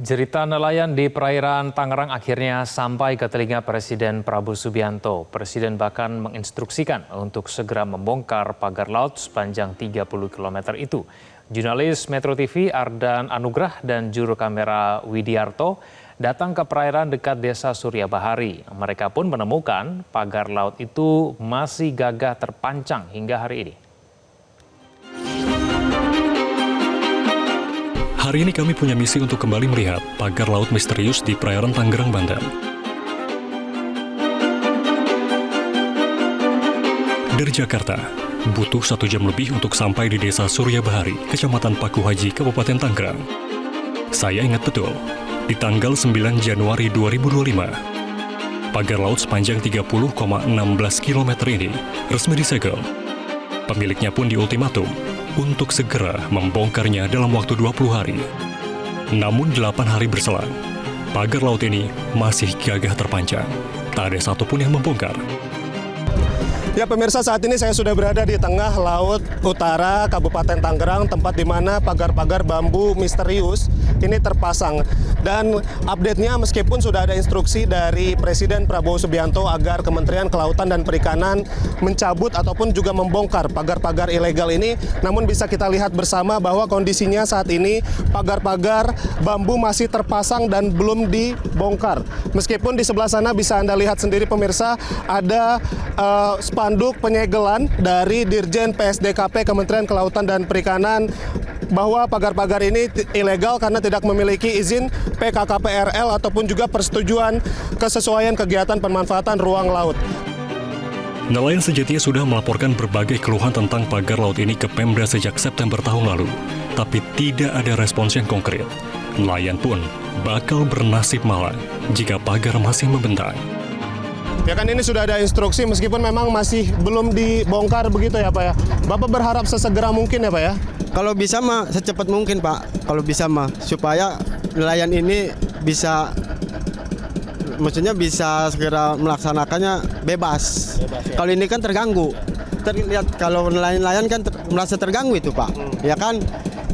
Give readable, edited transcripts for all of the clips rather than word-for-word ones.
Jerita nelayan di perairan Tangerang akhirnya sampai ke telinga Presiden Prabowo Subianto. Presiden bahkan menginstruksikan untuk segera membongkar pagar laut sepanjang 30 km itu. Jurnalis Metro TV Ardan Anugrah dan juru kamera Widiarto datang ke perairan dekat desa Surya Bahari. Mereka pun menemukan pagar laut itu masih gagah terpancang hingga hari ini. Hari ini kami punya misi untuk kembali melihat pagar laut misterius di perairan Tangerang, Banten. Dari Jakarta, butuh 1 jam lebih untuk sampai di desa Surya Bahari, Kecamatan Paku Haji, Kabupaten Tangerang. Saya ingat betul, di tanggal 9 Januari 2025, pagar laut sepanjang 30,16 km ini resmi disegel. Pemiliknya pun diultimatum untuk segera membongkarnya dalam waktu 20 hari. Namun 8 hari berselang, pagar laut ini masih gagah terpancang. Tak ada satupun yang membongkar. Ya pemirsa, saat ini saya sudah berada di tengah laut utara Kabupaten Tangerang, tempat di mana pagar-pagar bambu misterius ini terpasang. Dan update-nya, meskipun sudah ada instruksi dari Presiden Prabowo Subianto agar Kementerian Kelautan dan Perikanan mencabut ataupun juga membongkar pagar-pagar ilegal ini, namun bisa kita lihat bersama bahwa kondisinya saat ini pagar-pagar bambu masih terpasang dan belum dibongkar. Meskipun di sebelah sana bisa Anda lihat sendiri pemirsa, ada spanduk penyegelan dari Dirjen PSDKP Kementerian Kelautan dan Perikanan bahwa pagar-pagar ini ilegal karena tidak memiliki izin PKKPRL ataupun juga persetujuan kesesuaian kegiatan pemanfaatan ruang laut. Nelayan sejatinya sudah melaporkan berbagai keluhan tentang pagar laut ini ke Pemda sejak September tahun lalu, tapi tidak ada respons yang konkret. Nelayan pun bakal bernasib malang jika pagar masih membentang. Ya kan, ini sudah ada instruksi meskipun memang masih belum dibongkar begitu ya Pak ya. Bapak berharap sesegera mungkin ya Pak ya? Kalau bisa mah secepat mungkin Pak, kalau bisa mah supaya nelayan ini bisa, maksudnya bisa segera melaksanakannya bebas. Kalau ini kan terganggu, terlihat kalau nelayan kan merasa terganggu itu Pak, ya kan.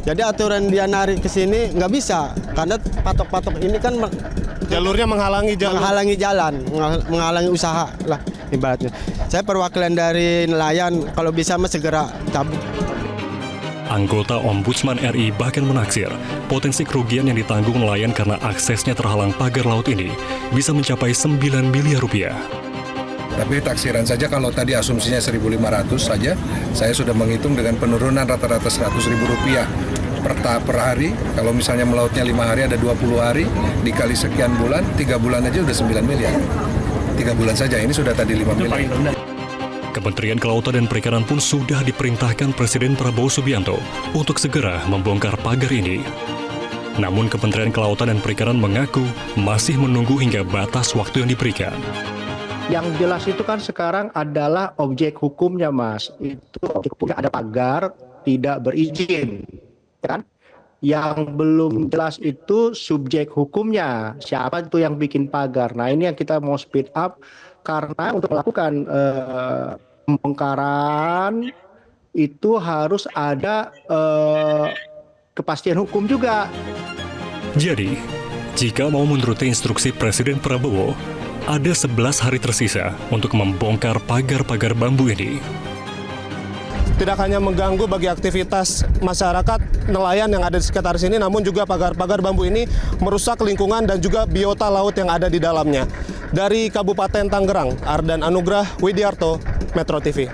Jadi aturan dia narik ke sini nggak bisa karena patok-patok ini kan jalurnya menghalangi jalan, menghalangi usaha lah ibaratnya. Saya perwakilan dari nelayan, kalau bisa mah segera cabut. Anggota Ombudsman RI bahkan menaksir potensi kerugian yang ditanggung nelayan karena aksesnya terhalang pagar laut ini bisa mencapai 9 miliar rupiah. Tapi taksiran saja kalau tadi asumsinya 1.500 saja, saya sudah menghitung dengan penurunan rata-rata 100.000 rupiah per hari. Kalau misalnya melautnya 5 hari ada 20 hari, dikali sekian bulan, 3 bulan aja udah 9 miliar. 3 bulan saja, ini sudah tadi 5 miliar. Kementerian Kelautan dan Perikanan pun sudah diperintahkan Presiden Prabowo Subianto untuk segera membongkar pagar ini. Namun Kementerian Kelautan dan Perikanan mengaku masih menunggu hingga batas waktu yang diberikan. Yang jelas itu kan sekarang adalah objek hukumnya Mas. Itu objek hukumnya ada pagar tidak berizin. Kan? Yang belum jelas itu subjek hukumnya, siapa itu yang bikin pagar. Nah ini yang kita mau speed up karena untuk melakukan pembongkaran itu harus ada kepastian hukum juga. Jadi, jika mau menuruti instruksi Presiden Prabowo, ada 11 hari tersisa untuk membongkar pagar-pagar bambu ini. Tidak hanya mengganggu bagi aktivitas masyarakat nelayan yang ada di sekitar sini, namun juga pagar-pagar bambu ini merusak lingkungan dan juga biota laut yang ada di dalamnya. Dari Kabupaten Tangerang, Ardan Anugrah, Widiarto, Metro TV.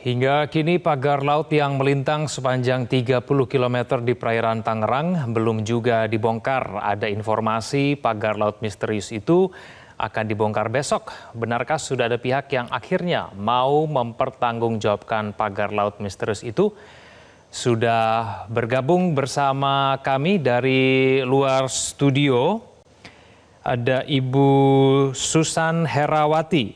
Hingga kini pagar laut yang melintang sepanjang 30 km di perairan Tangerang belum juga dibongkar. Ada informasi pagar laut misterius itu akan dibongkar besok. Benarkah sudah ada pihak yang akhirnya mau mempertanggungjawabkan pagar laut misterius itu? Sudah bergabung bersama kami dari luar studio, ada Ibu Susan Herawati,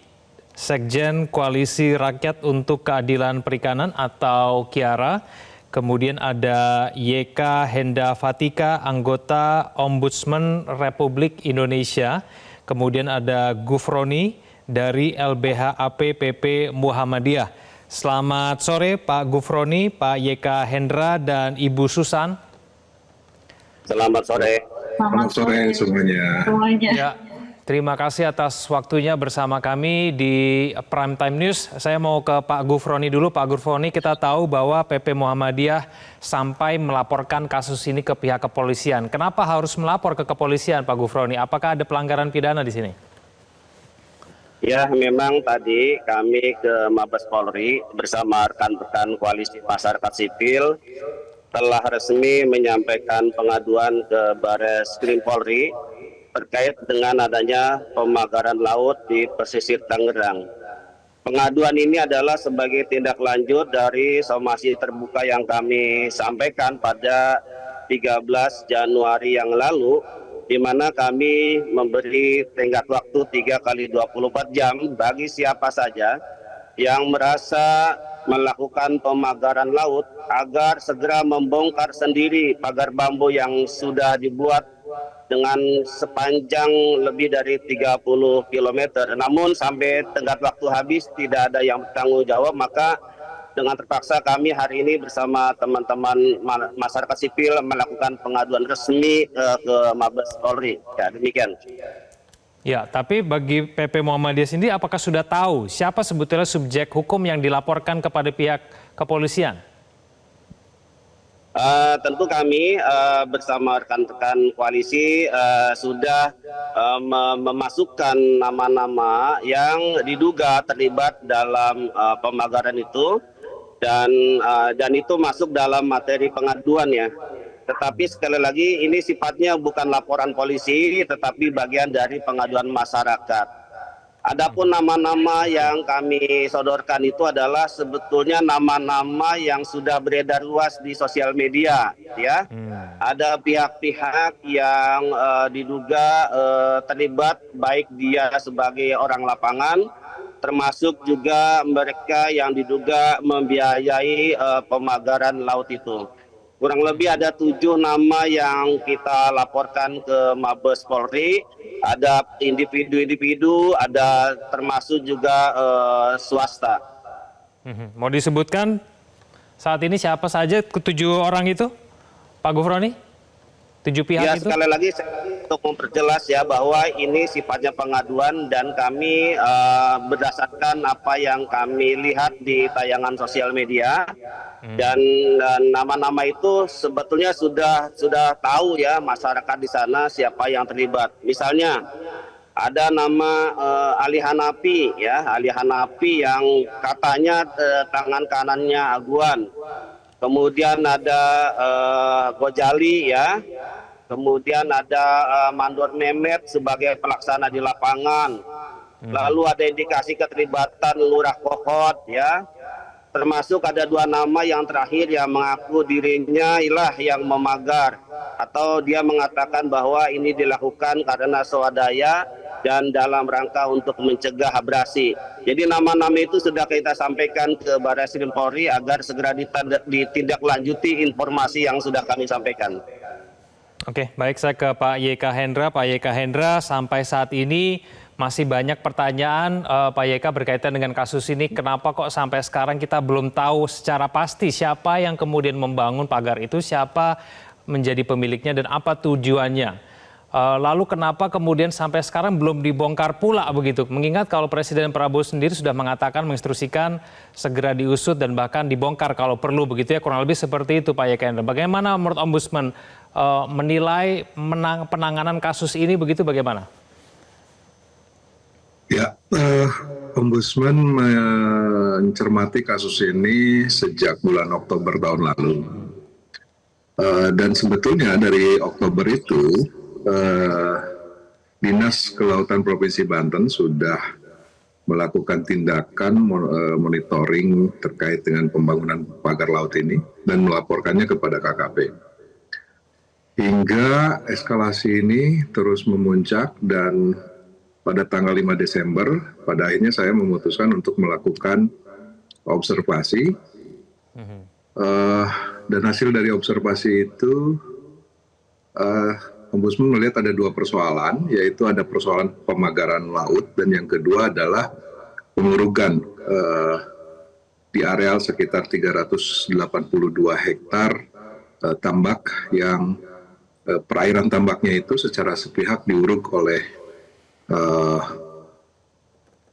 Sekjen Koalisi Rakyat untuk Keadilan Perikanan atau KIARA. Kemudian ada YK Henda Fatika, anggota Ombudsman Republik Indonesia. Kemudian ada Gufroni dari LBH AP PP Muhammadiyah. Selamat sore Pak Gufroni, Pak YK Hendra, dan Ibu Susan. Selamat sore. Selamat sore semuanya. Ya, terima kasih atas waktunya bersama kami di Prime Time News. Saya mau ke Pak Gufroni dulu. Pak Gufroni, kita tahu bahwa PP Muhammadiyah sampai melaporkan kasus ini ke pihak kepolisian. Kenapa harus melapor ke kepolisian, Pak Gufroni? Apakah ada pelanggaran pidana di sini? Ya, memang tadi kami ke Mabes Polri bersama rekan-rekan Koalisi Masyarakat Sipil telah resmi menyampaikan pengaduan ke Bares Krim Polri terkait dengan adanya pemagaran laut di pesisir Tangerang. Pengaduan ini adalah sebagai tindak lanjut dari somasi terbuka yang kami sampaikan pada 13 Januari yang lalu, di mana kami memberi tenggat waktu 3 kali 24 jam bagi siapa saja yang merasa melakukan pemagaran laut agar segera membongkar sendiri pagar bambu yang sudah dibuat dengan sepanjang lebih dari 30 km. Namun sampai tenggat waktu habis tidak ada yang bertanggung jawab, maka dengan terpaksa kami hari ini bersama teman-teman masyarakat sipil melakukan pengaduan resmi ke Mabes Polri. Ya, demikian. Ya, tapi bagi PP Muhammadiyah sendiri apakah sudah tahu siapa sebetulnya subjek hukum yang dilaporkan kepada pihak kepolisian? Tentu kami bersama rekan-rekan koalisi sudah memasukkan nama-nama yang diduga terlibat dalam pemagaran itu dan itu masuk dalam materi pengaduan ya. Tetapi sekali lagi ini sifatnya bukan laporan polisi tetapi bagian dari pengaduan masyarakat. Adapun nama-nama yang kami sodorkan itu adalah sebetulnya nama-nama yang sudah beredar luas di sosial media, ya. Ada pihak-pihak yang diduga terlibat, baik dia sebagai orang lapangan, termasuk juga mereka yang diduga membiayai pemagaran laut itu. Kurang lebih ada 7 nama yang kita laporkan ke Mabes Polri. Ada individu-individu, ada termasuk juga swasta. Mau disebutkan saat ini siapa saja ke-7 orang itu, Pak Gufroni? 7 pihak ya, itu? Sekali lagi untuk memperjelas ya bahwa ini sifatnya pengaduan dan kami berdasarkan apa yang kami lihat di tayangan sosial media dan nama-nama itu sebetulnya sudah tahu ya masyarakat di sana siapa yang terlibat. Misalnya ada nama Ali Hanafi ya, Ali Hanafi yang katanya tangan kanannya Aguan. Kemudian ada Gojali ya. Kemudian ada Mandor Mehmet sebagai pelaksana di lapangan. Lalu ada indikasi keterlibatan Lurah Kokot ya. Termasuk ada 2 nama yang terakhir yang mengaku dirinya ilah yang memagar atau dia mengatakan bahwa ini dilakukan karena swadaya dan dalam rangka untuk mencegah abrasi. Jadi nama-nama itu sudah kita sampaikan ke Barreskrim Polri agar segera ditindaklanjuti informasi yang sudah kami sampaikan. Oke, baik, saya ke Pak YK Hendra. Pak YK Hendra, sampai saat ini masih banyak pertanyaan Pak YK berkaitan dengan kasus ini. Kenapa kok sampai sekarang kita belum tahu secara pasti siapa yang kemudian membangun pagar itu, siapa menjadi pemiliknya dan apa tujuannya. Lalu kenapa kemudian sampai sekarang belum dibongkar pula begitu? Mengingat kalau Presiden Prabowo sendiri sudah mengatakan, menginstruksikan segera diusut dan bahkan dibongkar kalau perlu begitu ya, kurang lebih seperti itu Pak YK Hendra. Bagaimana menurut Ombudsman menilai penanganan kasus ini begitu bagaimana? Ya, Ombudsman mencermati kasus ini sejak bulan Oktober tahun lalu. Dan sebetulnya dari Oktober itu, Dinas Kelautan Provinsi Banten sudah melakukan tindakan monitoring terkait dengan pembangunan pagar laut ini dan melaporkannya kepada KKP. Hingga eskalasi ini terus memuncak dan pada tanggal 5 Desember, pada akhirnya saya memutuskan untuk melakukan observasi. Dan hasil dari observasi itu, Ombudsman melihat ada 2 persoalan, yaitu ada persoalan pemagaran laut dan yang kedua adalah pengurugan di areal sekitar 382 hektar tambak yang perairan tambaknya itu secara sepihak diuruk oleh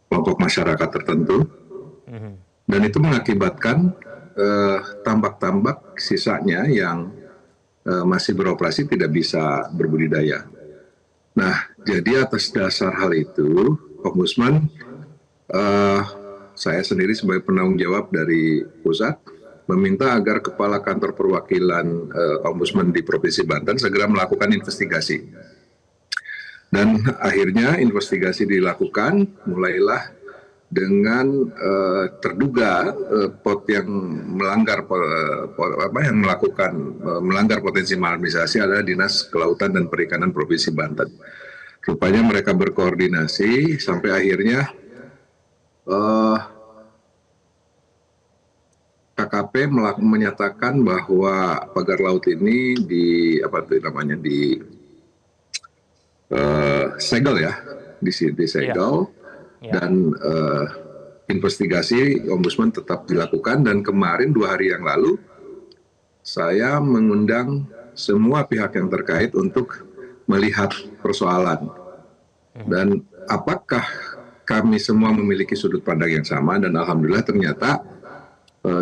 kelompok masyarakat tertentu, dan itu mengakibatkan tambak-tambak sisanya yang masih beroperasi tidak bisa berbudidaya. Nah, jadi atas dasar hal itu, Ombudsman, saya sendiri sebagai penanggung jawab dari pusat, meminta agar Kepala Kantor Perwakilan Ombudsman di Provinsi Banten segera melakukan investigasi. Dan akhirnya investigasi dilakukan, mulailah dengan terduga pot yang melanggar melanggar potensi maladministrasi adalah Dinas Kelautan dan Perikanan Provinsi Banten. Rupanya mereka berkoordinasi sampai akhirnya KKP menyatakan bahwa pagar laut ini segel ya, disegel. Dan investigasi Ombudsman tetap dilakukan, dan kemarin 2 hari yang lalu saya mengundang semua pihak yang terkait untuk melihat persoalan dan apakah kami semua memiliki sudut pandang yang sama, dan alhamdulillah ternyata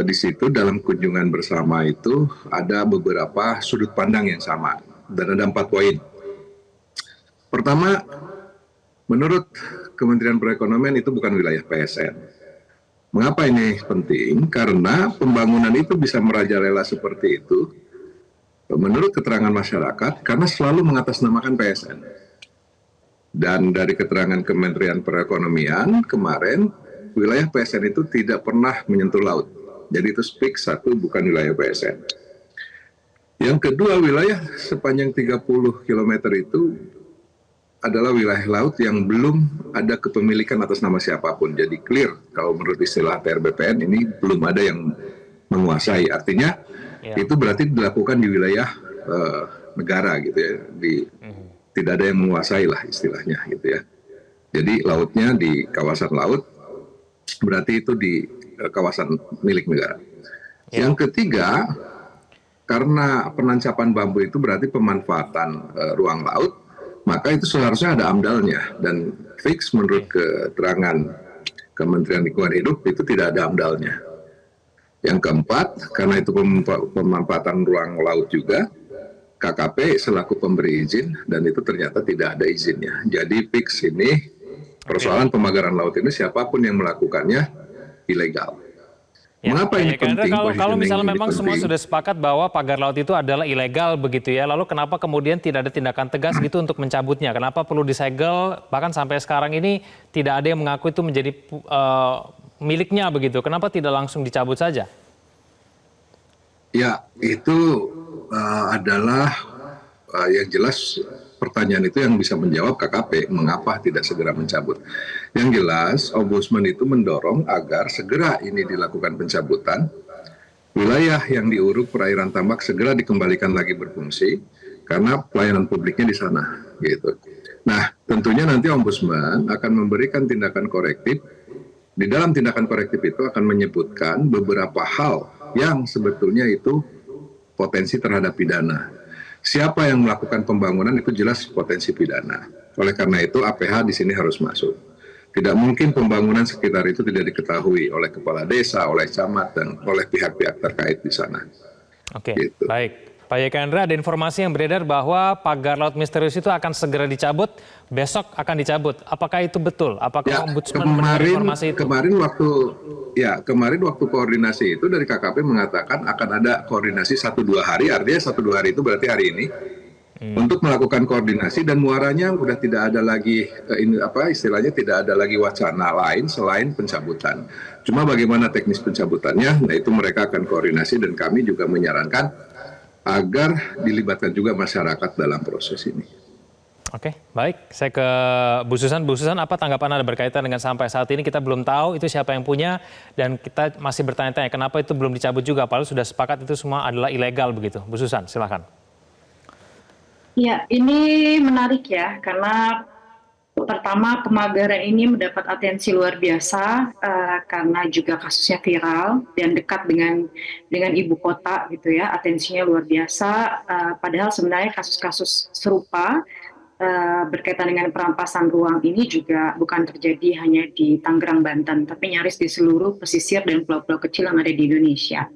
di situ dalam kunjungan bersama itu ada beberapa sudut pandang yang sama dan ada 4 poin. Pertama, menurut Kementerian Perekonomian itu bukan wilayah PSN. Mengapa ini penting? Karena pembangunan itu bisa merajalela seperti itu menurut keterangan masyarakat karena selalu mengatasnamakan PSN. Dan dari keterangan Kementerian Perekonomian kemarin, wilayah PSN itu tidak pernah menyentuh laut. Jadi itu speak satu bukan wilayah PSN. Yang kedua, wilayah sepanjang 30 km itu adalah wilayah laut yang belum ada kepemilikan atas nama siapapun. Jadi clear, kalau menurut istilah TRBPN ini belum ada yang menguasai. Artinya itu berarti dilakukan di wilayah negara gitu ya. Tidak ada yang menguasai lah istilahnya gitu ya. Jadi lautnya di kawasan laut, berarti itu di kawasan milik negara. Yang ketiga, karena penancapan bambu itu berarti pemanfaatan ruang laut, maka itu seharusnya ada AMDAL-nya, dan fix menurut keterangan Kementerian Lingkungan Hidup itu tidak ada AMDAL-nya. Yang keempat, karena itu pemanfaatan ruang laut juga, KKP selaku pemberi izin dan itu ternyata tidak ada izinnya. Jadi fix ini persoalan pemagaran laut ini siapapun yang melakukannya ilegal. Ya, mengapa ini penting? Kalau misalnya memang penting? semua sudah sepakat bahwa pagar laut itu adalah ilegal begitu ya, lalu kenapa kemudian tidak ada tindakan tegas gitu untuk mencabutnya? Kenapa perlu disegel? Bahkan sampai sekarang ini tidak ada yang mengaku itu menjadi miliknya begitu. Kenapa tidak langsung dicabut saja? Ya, itu adalah yang jelas pertanyaan itu yang bisa menjawab KKP, mengapa tidak segera mencabut. Yang jelas, Ombudsman itu mendorong agar segera ini dilakukan pencabutan, wilayah yang diuruk perairan tambak segera dikembalikan lagi berfungsi, karena pelayanan publiknya di sana. Gitu. Nah, tentunya nanti Ombudsman akan memberikan tindakan korektif. Di dalam tindakan korektif itu akan menyebutkan beberapa hal yang sebetulnya itu potensi terhadap pidana. Siapa yang melakukan pembangunan itu jelas potensi pidana. Oleh karena itu APH di sini harus masuk. Tidak mungkin pembangunan sekitar itu tidak diketahui oleh kepala desa, oleh camat, dan oleh pihak-pihak terkait di sana. Oke, gitu. Baik. Pak Yekandra, ada informasi yang beredar bahwa pagar laut misterius itu akan segera dicabut, besok akan dicabut. Apakah itu betul? Apakah Ombudsman menerima informasi itu? Kemarin waktu koordinasi itu dari KKP mengatakan akan ada koordinasi 1-2 hari, artinya 1-2 hari itu berarti hari ini, untuk melakukan koordinasi, dan muaranya udah tidak ada lagi, istilahnya tidak ada lagi wacana lain selain pencabutan. Cuma bagaimana teknis pencabutannya, nah itu mereka akan koordinasi, dan kami juga menyarankan agar dilibatkan juga masyarakat dalam proses ini. Oke, baik. Saya ke Bu Susan. Bu Susan, apa tanggapan Anda berkaitan dengan sampai saat ini kita belum tahu itu siapa yang punya, dan kita masih bertanya-tanya kenapa itu belum dicabut juga, padahal sudah sepakat itu semua adalah ilegal begitu. Bu Susan, silakan. Ya, ini menarik ya, karena Pertama, pemagaran ini mendapat atensi luar biasa karena juga kasusnya viral dan dekat dengan ibu kota gitu ya, atensinya luar biasa. Padahal sebenarnya kasus-kasus serupa berkaitan dengan perampasan ruang ini juga bukan terjadi hanya di Tangerang, Banten, tapi nyaris di seluruh pesisir dan pulau-pulau kecil yang ada di Indonesia.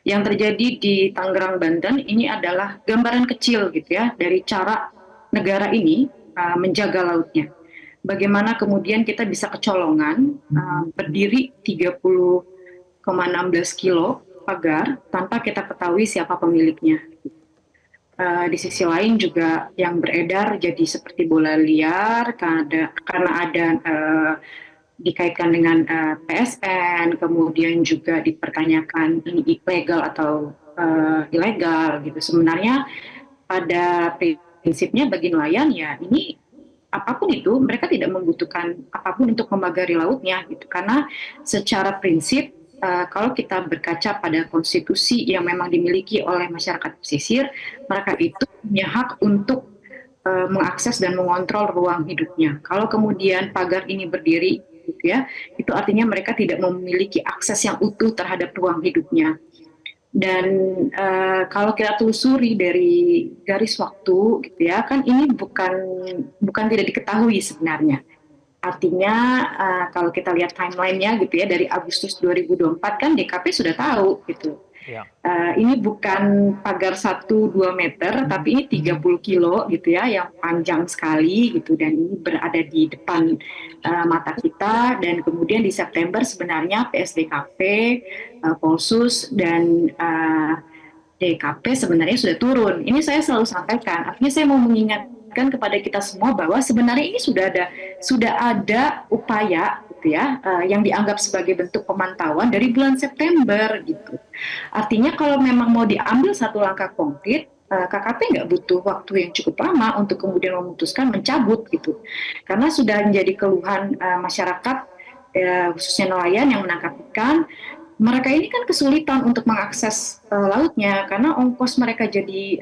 Yang terjadi di Tangerang, Banten ini adalah gambaran kecil gitu ya dari cara negara ini menjaga lautnya. Bagaimana kemudian kita bisa kecolongan berdiri 30,16 kilo pagar tanpa kita ketahui siapa pemiliknya. Di sisi lain juga yang beredar jadi seperti bola liar karena ada dikaitkan dengan PSN, kemudian juga dipertanyakan ini ilegal atau ilegal gitu. Sebenarnya pada prinsipnya bagi nelayan ya ini apapun itu mereka tidak membutuhkan apapun untuk memagari lautnya gitu, karena secara prinsip kalau kita berkaca pada konstitusi yang memang dimiliki oleh masyarakat pesisir, mereka itu punya hak untuk mengakses dan mengontrol ruang hidupnya. Kalau kemudian pagar ini berdiri, gitu ya, itu artinya mereka tidak memiliki akses yang utuh terhadap ruang hidupnya. Dan kalau kita telusuri dari garis waktu, gitu ya, kan ini bukan tidak diketahui sebenarnya. Artinya kalau kita lihat timelinenya gitu ya, dari Agustus 2024 kan DKP sudah tahu gitu. Ya. Ini bukan pagar 1-2 meter, tapi ini 30 kilo gitu ya, yang panjang sekali gitu, dan ini berada di depan mata kita. Dan kemudian di September sebenarnya PSDKP, Polsus dan DKP sebenarnya sudah turun. Ini saya selalu sampaikan. Artinya saya mau mengingatkan kepada kita semua bahwa sebenarnya ini sudah ada upaya gitu ya, yang dianggap sebagai bentuk pemantauan dari bulan September gitu. Artinya kalau memang mau diambil satu langkah konkret, KKP nggak butuh waktu yang cukup lama untuk kemudian memutuskan mencabut gitu, karena sudah menjadi keluhan masyarakat, khususnya nelayan yang menangkap ikan. Mereka ini kan kesulitan untuk mengakses lautnya karena ongkos mereka jadi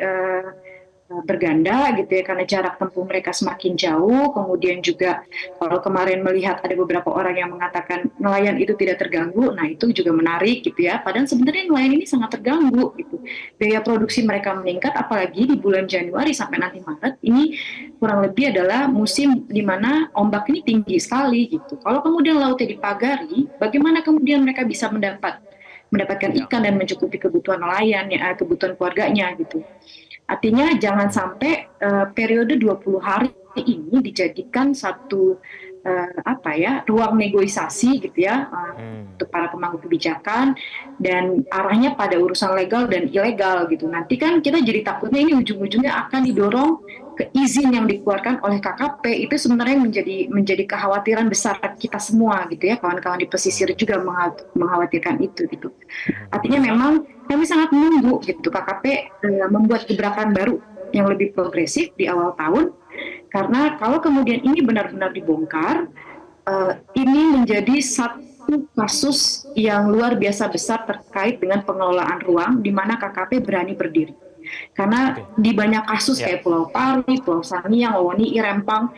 berganda gitu ya, karena jarak tempuh mereka semakin jauh. Kemudian juga kalau kemarin melihat ada beberapa orang yang mengatakan nelayan itu tidak terganggu, nah itu juga menarik gitu ya, padahal sebenarnya nelayan ini sangat terganggu gitu. Biaya produksi mereka meningkat, apalagi di bulan Januari sampai nanti Maret ini kurang lebih adalah musim di mana ombak ini tinggi sekali gitu. Kalau kemudian lautnya dipagari, bagaimana kemudian mereka bisa mendapatkan ikan dan mencukupi kebutuhan nelayan ya, kebutuhan keluarganya gitu. Artinya jangan sampai periode 20 hari ini dijadikan satu ruang negosiasi gitu ya, untuk para pemangku kebijakan, dan arahnya pada urusan legal dan ilegal gitu. Nanti kan kita jadi takutnya ini ujung-ujungnya akan didorong ke izin yang dikeluarkan oleh KKP. Itu sebenarnya menjadi kekhawatiran besar kita semua gitu ya, kawan-kawan di pesisir juga mengkhawatirkan itu gitu. Artinya memang kami sangat menunggu gitu KKP membuat gebrakan baru yang lebih progresif di awal tahun, karena kalau kemudian ini benar-benar dibongkar, ini menjadi satu kasus yang luar biasa besar terkait dengan pengelolaan ruang di mana KKP berani berdiri. Karena di banyak kasus kayak Pulau Pari, Pulau Sangiang, Woni, Rempang,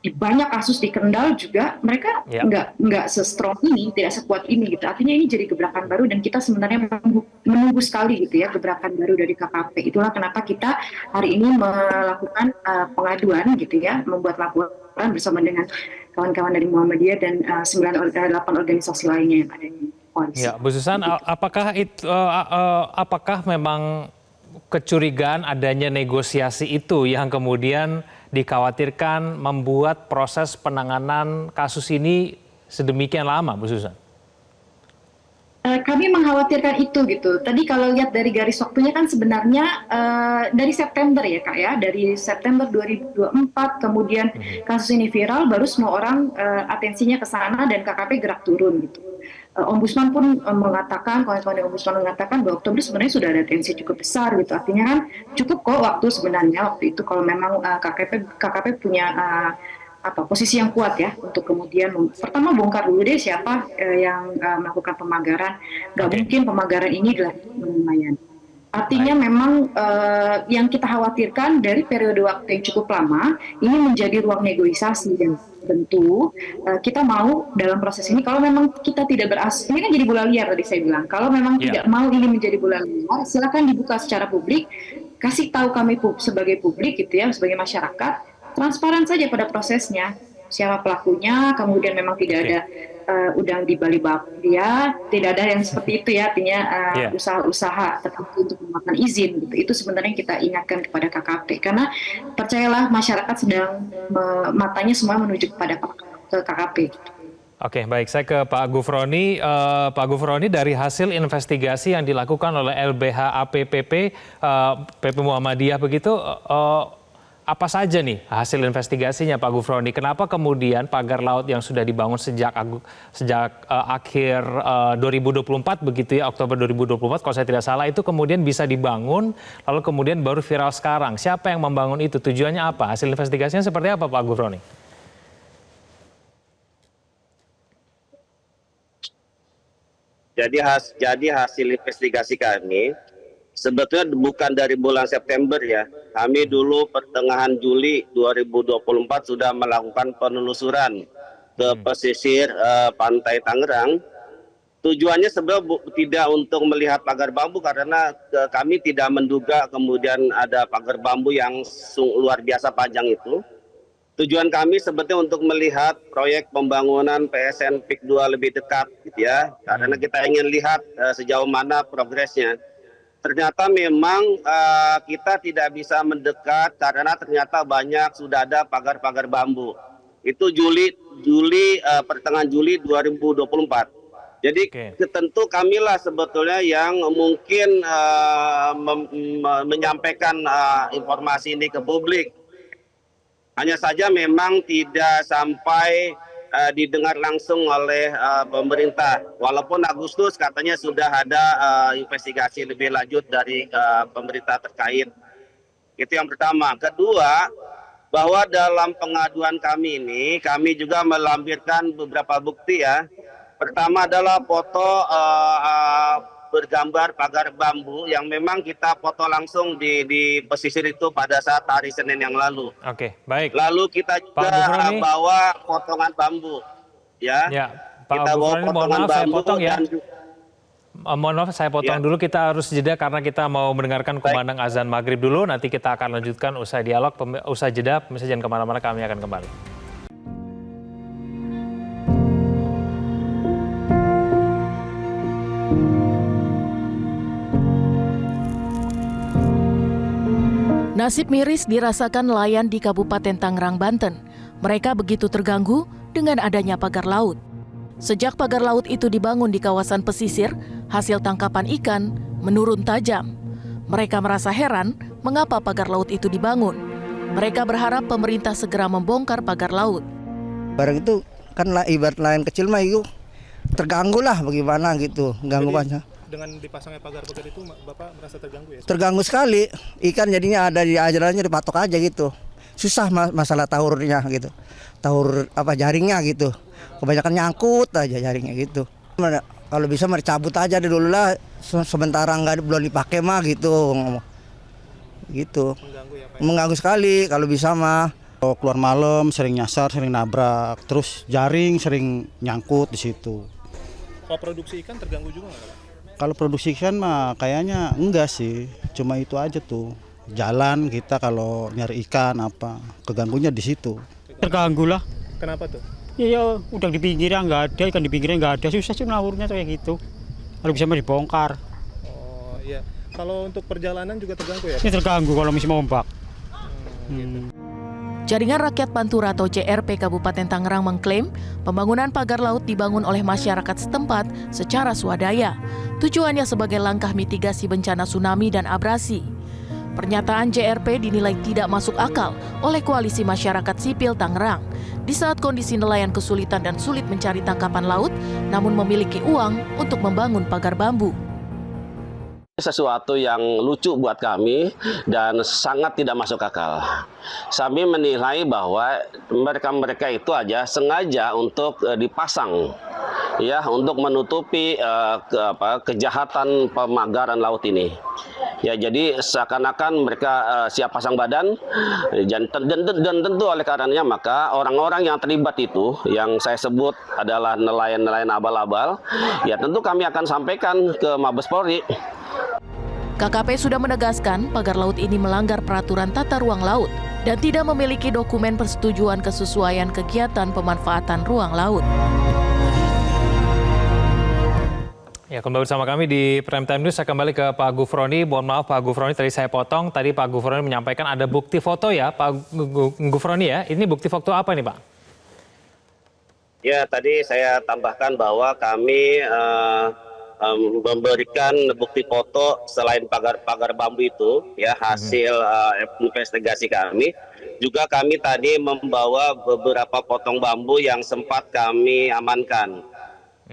di banyak kasus di Kendal juga mereka nggak se-strong ini, tidak sekuat ini gitu. Artinya ini jadi gebrakan baru dan kita sebenarnya menunggu sekali gitu ya gebrakan baru dari KKP. Itulah kenapa kita hari ini melakukan pengaduan gitu ya, membuat laporan bersama dengan kawan-kawan dari Muhammadiyah dan 8 organisasi lainnya yang ada di koalisi. Ya, Bu Susan, apakah memang kecurigaan adanya negosiasi itu yang kemudian dikhawatirkan membuat proses penanganan kasus ini sedemikian lama, Bu Susan? Kami mengkhawatirkan itu gitu. Tadi kalau lihat dari garis waktunya kan sebenarnya dari September ya Kak ya, dari September 2024 kemudian kasus ini viral, baru semua orang atensinya ke sana dan KKP gerak turun gitu. Ombudsman pun mengatakan, kawan-kawan Ombudsman mengatakan bahwa Oktober sebenarnya sudah ada tensi cukup besar gitu. Artinya kan cukup kok waktu sebenarnya waktu itu kalau memang KKP punya posisi yang kuat ya untuk kemudian pertama bongkar dulu deh siapa yang melakukan pemagaran. Nggak mungkin pemagaran ini dilakukan nelayan. Artinya memang yang kita khawatirkan dari periode waktu yang cukup lama ini menjadi ruang negosiasi, dan tentu kita mau dalam proses ini, kalau memang kita tidak ini kan jadi bola liar tadi saya bilang, kalau memang tidak mau ini menjadi bola liar, silakan dibuka secara publik, kasih tahu kami sebagai publik gitu ya, sebagai masyarakat, transparan saja pada prosesnya, siapa pelakunya, kemudian memang tidak ada udang di balik bak dia, tidak ada yang seperti itu ya, artinya usaha-usaha tertentu untuk memakan izin gitu. Itu sebenarnya kita ingatkan kepada KKP, karena percayalah masyarakat sedang matanya semua menuju kepada KKP. Oke, baik, saya ke Pak Gufroni. Pak Gufroni, dari hasil investigasi yang dilakukan oleh LBH APPP PP Muhammadiyah begitu, apa saja nih hasil investigasinya Pak Gufroni? Kenapa kemudian pagar laut yang sudah dibangun sejak akhir 2024 begitu ya, Oktober 2024 kalau saya tidak salah, itu kemudian bisa dibangun lalu kemudian baru viral sekarang? Siapa yang membangun itu? Tujuannya apa? Hasil investigasinya seperti apa Pak Gufroni? Jadi hasil investigasi kami sebetulnya bukan dari bulan September ya. Kami dulu pertengahan Juli 2024 sudah melakukan penelusuran ke pesisir pantai Tangerang. Tujuannya sebenarnya tidak untuk melihat pagar bambu, karena kami tidak menduga kemudian ada pagar bambu yang luar biasa panjang itu. Tujuan kami sebetulnya untuk melihat proyek pembangunan PSN PIK 2 lebih dekat gitu ya. Karena kita ingin lihat sejauh mana progresnya. Ternyata memang kita tidak bisa mendekat karena ternyata banyak sudah ada pagar-pagar bambu. Itu pertengahan Juli 2024. Jadi tentu kamilah sebetulnya yang mungkin menyampaikan informasi ini ke publik. Hanya saja memang tidak sampai didengar langsung oleh pemerintah. Walaupun Agustus katanya sudah ada investigasi lebih lanjut dari pemerintah terkait. Itu yang pertama. Kedua, bahwa dalam pengaduan kami ini, kami juga melampirkan beberapa bukti ya. Pertama adalah foto bergambar pagar bambu yang memang kita foto langsung di pesisir itu pada saat hari Senin yang lalu. Oke, baik. Lalu kita juga bawa potongan bambu, ya. Pak kita bawa potongan bambu. Saya potong ya. Mohon maaf, saya potong dulu. Kita harus jeda karena kita mau mendengarkan kumandang azan maghrib dulu. Nanti kita akan lanjutkan usai dialog, usai jeda. Pemirsa jangan kemana-mana, kami akan kembali. Nasib miris dirasakan nelayan di Kabupaten Tangerang, Banten. Mereka begitu terganggu dengan adanya pagar laut. Sejak pagar laut itu dibangun di kawasan pesisir, hasil tangkapan ikan menurun tajam. Mereka merasa heran mengapa pagar laut itu dibangun. Mereka berharap pemerintah segera membongkar pagar laut. Barang itu kan ibarat nelayan kecil mah itu terganggu lah bagaimana gitu, ganggu banget. Dengan dipasangnya pagar-pagar itu Bapak merasa terganggu ya? Terganggu sekali, ikan jadinya ada di ajarannya dipatok aja gitu. Susah masalah tahurnya gitu, tahur jaringnya gitu. Kebanyakan nyangkut aja jaringnya gitu. Kalau bisa dicabut aja dulu lah, sementara belum dipakai mah gitu. Gitu. Mengganggu ya Pak? Mengganggu sekali kalau bisa mah. Kalau keluar malam sering nyasar, sering nabrak, terus jaring sering nyangkut di situ. Kalau produksi ikan terganggu juga nggak Pak? Kalau produksi ikan mah kayaknya enggak sih, cuma itu aja tuh. Jalan kita kalau nyari ikan keganggunya di situ. Terganggu lah. Kenapa tuh? Ya udah di pinggirnya nggak ada, ikan di pinggirnya nggak ada, susah sih nawurnya kayak gitu. Kalau bisa mah dibongkar. Oh iya. Kalau untuk perjalanan juga terganggu ya? Ini terganggu kalau musim ombak. Gitu. Jaringan Rakyat Pantura atau JRP Kabupaten Tangerang mengklaim pembangunan pagar laut dibangun oleh masyarakat setempat secara swadaya. Tujuannya sebagai langkah mitigasi bencana tsunami dan abrasi. Pernyataan JRP dinilai tidak masuk akal oleh Koalisi Masyarakat Sipil Tangerang. Di saat kondisi nelayan kesulitan dan sulit mencari tangkapan laut, namun memiliki uang untuk membangun pagar bambu. Sesuatu yang lucu buat kami dan sangat tidak masuk akal. Kami menilai bahwa mereka itu aja sengaja untuk dipasang ya untuk menutupi kejahatan pemagaran laut ini. Ya, jadi seakan-akan mereka siap pasang badan dan tentu oleh karenanya maka orang-orang yang terlibat itu yang saya sebut adalah nelayan-nelayan abal-abal, ya tentu kami akan sampaikan ke Mabes Polri. KKP sudah menegaskan pagar laut ini melanggar peraturan tata ruang laut dan tidak memiliki dokumen persetujuan kesesuaian kegiatan pemanfaatan ruang laut. Ya, kembali bersama kami di Prime Time News. Saya kembali ke Pak Gufroni. Mohon maaf Pak Gufroni, tadi saya potong. Tadi Pak Gufroni menyampaikan ada bukti foto ya, Pak Gufroni ya. Ini bukti foto apa nih Pak? Ya, tadi saya tambahkan bahwa kami memberikan bukti foto selain pagar bambu itu, ya hasil investigasi kami. Juga kami tadi membawa beberapa potong bambu yang sempat kami amankan.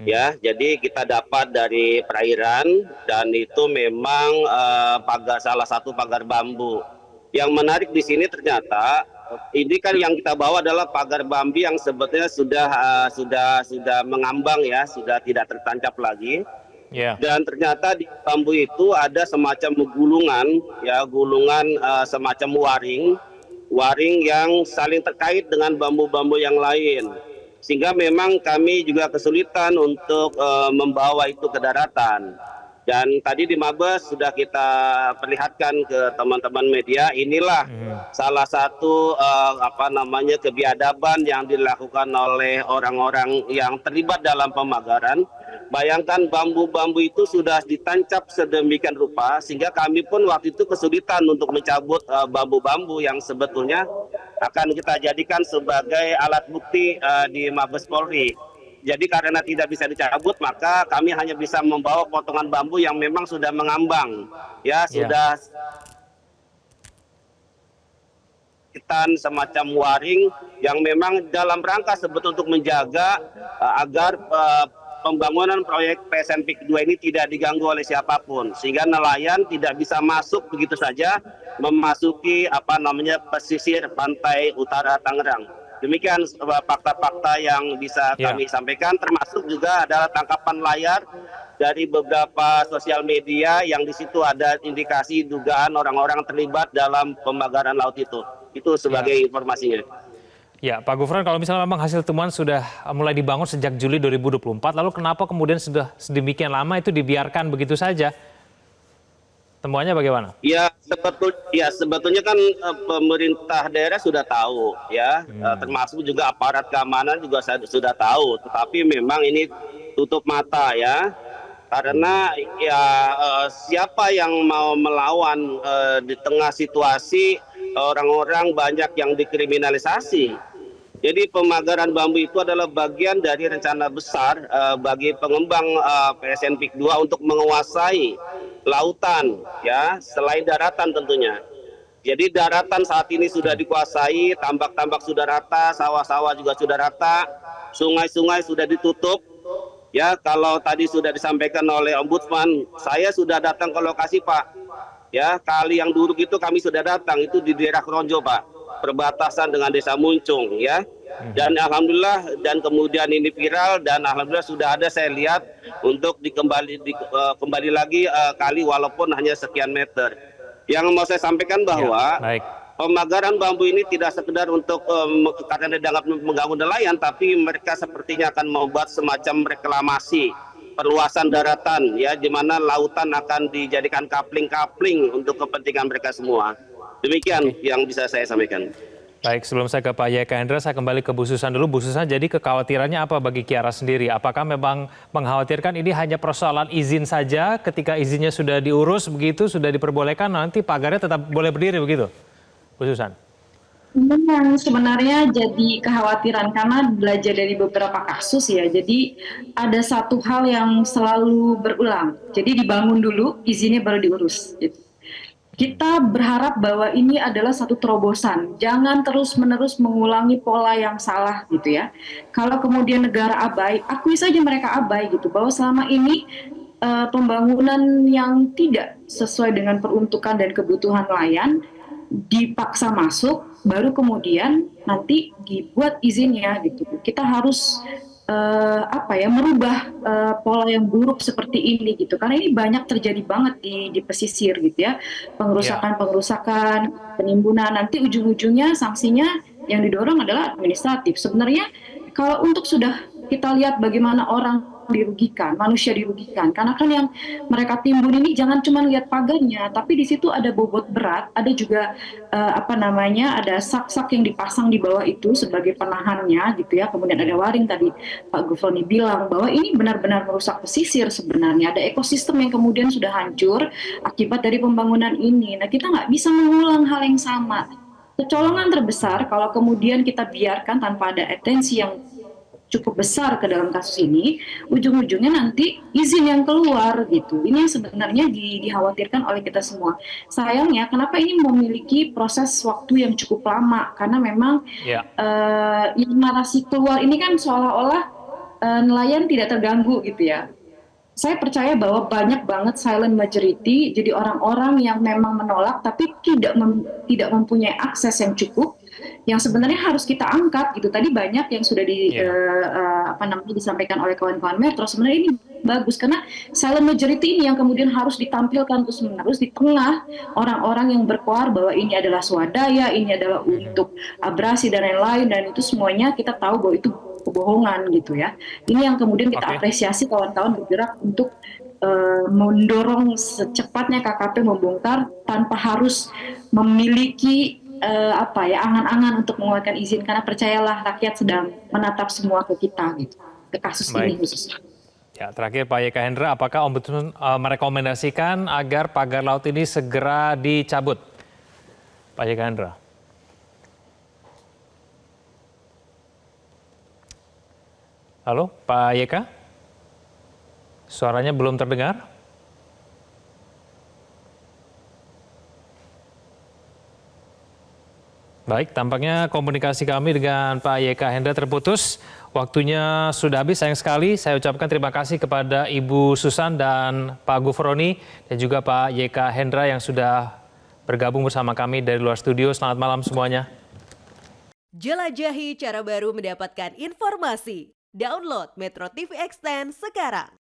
Ya, jadi kita dapat dari perairan dan itu memang salah satu pagar bambu. Yang menarik di sini ternyata ini kan yang kita bawa adalah pagar bambu yang sebetulnya sudah mengambang ya, sudah tidak tertancap lagi. Yeah. Dan ternyata di bambu itu ada semacam gulungan, ya gulungan semacam waring yang saling terkait dengan bambu-bambu yang lain. Sehingga memang kami juga kesulitan untuk membawa itu ke daratan. Dan tadi di Mabes sudah kita perlihatkan ke teman-teman media, inilah salah satu kebiadaban yang dilakukan oleh orang-orang yang terlibat dalam pemagaran. Bayangkan bambu-bambu itu sudah ditancap sedemikian rupa sehingga kami pun waktu itu kesulitan untuk mencabut bambu-bambu yang sebetulnya akan kita jadikan sebagai alat bukti di Mabes Polri. Jadi karena tidak bisa dicabut maka kami hanya bisa membawa potongan bambu yang memang sudah mengambang. Ya, sudah semacam waring yang memang dalam rangka sebetulnya untuk menjaga agar pembangunan proyek PSNPIK 2 ini tidak diganggu oleh siapapun sehingga nelayan tidak bisa masuk begitu saja memasuki pesisir pantai utara Tangerang. Demikian fakta-fakta yang bisa kami sampaikan, termasuk juga adalah tangkapan layar dari beberapa sosial media yang di situ ada indikasi dugaan orang-orang terlibat dalam pembakaran laut itu. Itu sebagai informasinya. Ya, Pak Gufron, kalau misalnya memang hasil temuan sudah mulai dibangun sejak Juli 2024, lalu kenapa kemudian sudah sedemikian lama itu dibiarkan begitu saja? Temuannya bagaimana? Ya, sebetulnya kan pemerintah daerah sudah tahu, ya, termasuk juga aparat keamanan juga sudah tahu. Tetapi memang ini tutup mata, ya, karena ya siapa yang mau melawan di tengah situasi orang-orang banyak yang dikriminalisasi. Jadi pemagaran bambu itu adalah bagian dari rencana besar bagi pengembang PSNPIK 2 untuk menguasai lautan, ya, selain daratan tentunya. Jadi daratan saat ini sudah dikuasai, tambak-tambak sudah rata, sawah-sawah juga sudah rata, sungai-sungai sudah ditutup. Ya, kalau tadi sudah disampaikan oleh Ombudsman, saya sudah datang ke lokasi, Pak. Ya, kali yang Duruk itu kami sudah datang, itu di daerah Kronjo, Pak, perbatasan dengan Desa Muncung, ya. Dan alhamdulillah, dan kemudian ini viral dan alhamdulillah sudah ada saya lihat untuk kembali lagi kali walaupun hanya sekian meter. Yang mau saya sampaikan bahwa pemagaran bambu ini tidak sekedar untuk karena dianggap mengganggu nelayan, tapi mereka sepertinya akan membuat semacam reklamasi perluasan daratan, ya, di mana lautan akan dijadikan kapling-kapling untuk kepentingan mereka semua. Demikian yang bisa saya sampaikan. Baik, sebelum saya ke Pak Yeka Hendra, saya kembali ke Bu Susan dulu. Bu Susan, jadi kekhawatirannya apa bagi Kiara sendiri? Apakah memang mengkhawatirkan ini hanya persoalan izin saja, ketika izinnya sudah diurus begitu, sudah diperbolehkan, nanti pagarnya tetap boleh berdiri begitu? Bu Susan. Yang sebenarnya jadi kekhawatiran karena belajar dari beberapa kasus ya, jadi ada satu hal yang selalu berulang. Jadi dibangun dulu, izinnya baru diurus. Kita berharap bahwa ini adalah satu terobosan, jangan terus-menerus mengulangi pola yang salah gitu ya. Kalau kemudian negara abai, akui saja mereka abai gitu, bahwa selama ini pembangunan yang tidak sesuai dengan peruntukan dan kebutuhan nelayan dipaksa masuk, baru kemudian nanti dibuat izinnya gitu. Kita harus merubah pola yang buruk seperti ini gitu, karena ini banyak terjadi banget di pesisir gitu ya, pengerusakan, penimbunan, nanti ujung-ujungnya sanksinya yang didorong adalah administratif. Sebenarnya kalau untuk sudah kita lihat bagaimana orang dirugikan, manusia dirugikan, karena kan yang mereka timbun ini jangan cuma lihat pagarnya, tapi di situ ada bobot berat, ada juga ada sak-sak yang dipasang di bawah itu sebagai penahannya gitu ya. Kemudian ada waring, tadi Pak Gufroni bilang bahwa ini benar-benar merusak pesisir sebenarnya. Ada ekosistem yang kemudian sudah hancur akibat dari pembangunan ini. Nah, kita nggak bisa mengulang hal yang sama. Kecolongan terbesar kalau kemudian kita biarkan tanpa ada atensi yang cukup besar ke dalam kasus ini, ujung-ujungnya nanti izin yang keluar gitu. Ini yang sebenarnya dikhawatirkan oleh kita semua. Sayangnya kenapa ini memiliki proses waktu yang cukup lama, karena memang yang narasi keluar ini kan seolah-olah nelayan tidak terganggu gitu ya. Saya percaya bahwa banyak banget silent majority, jadi orang-orang yang memang menolak tapi tidak mempunyai akses yang cukup, yang sebenarnya harus kita angkat gitu. Tadi banyak yang sudah disampaikan oleh kawan-kawan Metro. Sebenarnya ini bagus karena silent majority ini yang kemudian harus ditampilkan terus-menerus di tengah orang-orang yang berkoar bahwa ini adalah swadaya, ini adalah untuk abrasi dan lain-lain, dan itu semuanya kita tahu bahwa itu kebohongan gitu ya. Ini yang kemudian kita apresiasi kawan-kawan bergerak untuk mendorong secepatnya KKP membongkar tanpa harus memiliki angan-angan untuk mengeluarkan izin, karena percayalah rakyat sedang menatap semua ke kita gitu, ke kasus ini khususnya. Ya, terakhir Pak YK Hendra, apakah Ombudsman merekomendasikan agar pagar laut ini segera dicabut? Pak YK Hendra. Halo, Pak YK? Suaranya belum terdengar? Baik, tampaknya komunikasi kami dengan Pak YK Hendra terputus. Waktunya sudah habis, sayang sekali. Saya ucapkan terima kasih kepada Ibu Susan dan Pak Gufroni dan juga Pak YK Hendra yang sudah bergabung bersama kami dari luar studio. Selamat malam semuanya. Jelajahi cara baru mendapatkan informasi. Download Metro TV Extend sekarang.